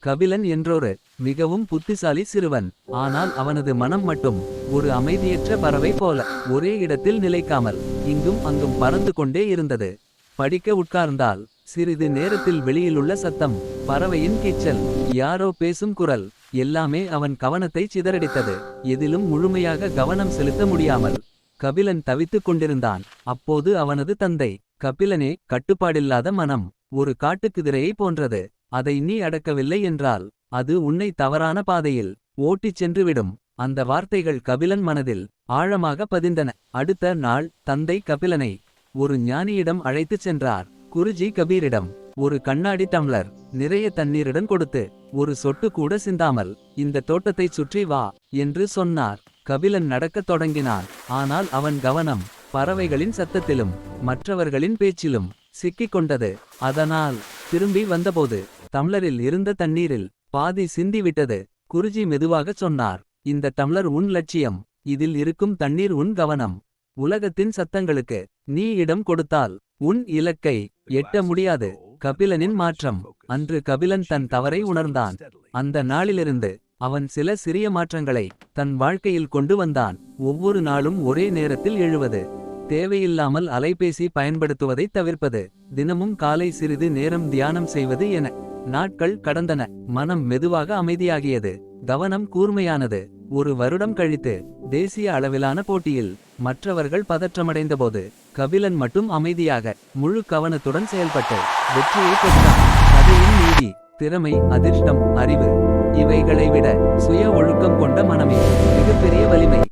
கபிலன் என்றொரு மிகவும் புத்திசாலி சிறுவன். ஆனால் அவனது மனம் மட்டும் ஒரு அமைதியற்ற பறவை போல ஒரே இடத்தில் நிலைக்காமல் இங்கும் அங்கும் பறந்து கொண்டே இருந்தது. படிக்க உட்கார்ந்தால் சிறிது நேரத்தில் வெளியிலுள்ள சத்தம், பறவையின் கீச்சல், யாரோ பேசும் குரல் எல்லாமே அவன் கவனத்தை சிதறடித்தது. எதிலும் முழுமையாக கவனம் செலுத்த முடியாமல் கபிலன் தவித்துக் கொண்டிருந்தான். அப்போது அவனது தந்தை, கபிலனே, கட்டுப்பாடில்லாத மனம் ஒரு காட்டுக்குதிரையை போன்றது. அதை நீ அடக்கவில்லை என்றால் அது உன்னை தவறான பாதையில் ஓட்டிச் சென்றுவிடும். அந்த வார்த்தைகள் கபிலன் மனதில் ஆழமாக பதிந்தன. அடுத்த நாள் தந்தை கபிலனை ஒரு ஞானியிடம் அழைத்துச் சென்றார். குருஜி கபீரிடம் ஒரு கண்ணாடி டம்ளர் நிறைய தண்ணீருடன் கொடுத்து, ஒரு சொட்டு கூட சிந்தாமல் இந்த தோட்டத்தைச் சுற்றி வா என்று சொன்னார். கபிலன் நடக்கத் தொடங்கினான். ஆனால் அவன் கவனம் பறவைகளின் சத்தத்திலும் மற்றவர்களின் பேச்சிலும் சிக்கிக் கொண்டது. அதனால் திரும்பி வந்தபோது டம்ளரில் இருந்த தண்ணீரில் பாதி சிந்திவிட்டது. குருஜி மெதுவாகச் சொன்னார், இந்த டம்ளர் உன் லட்சியம். இதில் இருக்கும் தண்ணீர் உன் கவனம். உலகத்தின் சத்தங்களுக்கு நீ இடம் கொடுத்தால் உன் இலக்கை எட்ட முடியாது. கபிலனின் மாற்றம். அன்று கபிலன் தன் தவறை உணர்ந்தான். அந்த நாளிலிருந்து அவன் சில சிறிய மாற்றங்களை தன் வாழ்க்கையில் கொண்டு வந்தான். ஒவ்வொரு நாளும் ஒரே நேரத்தில் எழுவது, தேவையில்லாமல் அலைபேசி பயன்படுத்துவதை தவிர்ப்பது, தினமும் காலை சிறிது நேரம் தியானம் செய்வது என நாட்கள் கடந்தன. மனம் மெதுவாக அமைதியாகியது. கவனம் கூர்மையானது. ஒரு வருடம் கழித்து தேசிய அளவிலான போட்டியில் மற்றவர்கள் பதற்றமடைந்தபோது கபிலன் மட்டும் அமைதியாக முழு கவனத்துடன் செயல்பட்டு வெற்றியை பெற்றான். கதையின் நீதி, திறமை, அதிர்ஷ்டம், அறிவு இவைகளை விட சுய ஒழுக்கம் கொண்ட மனமே மிகப்பெரிய வலிமை.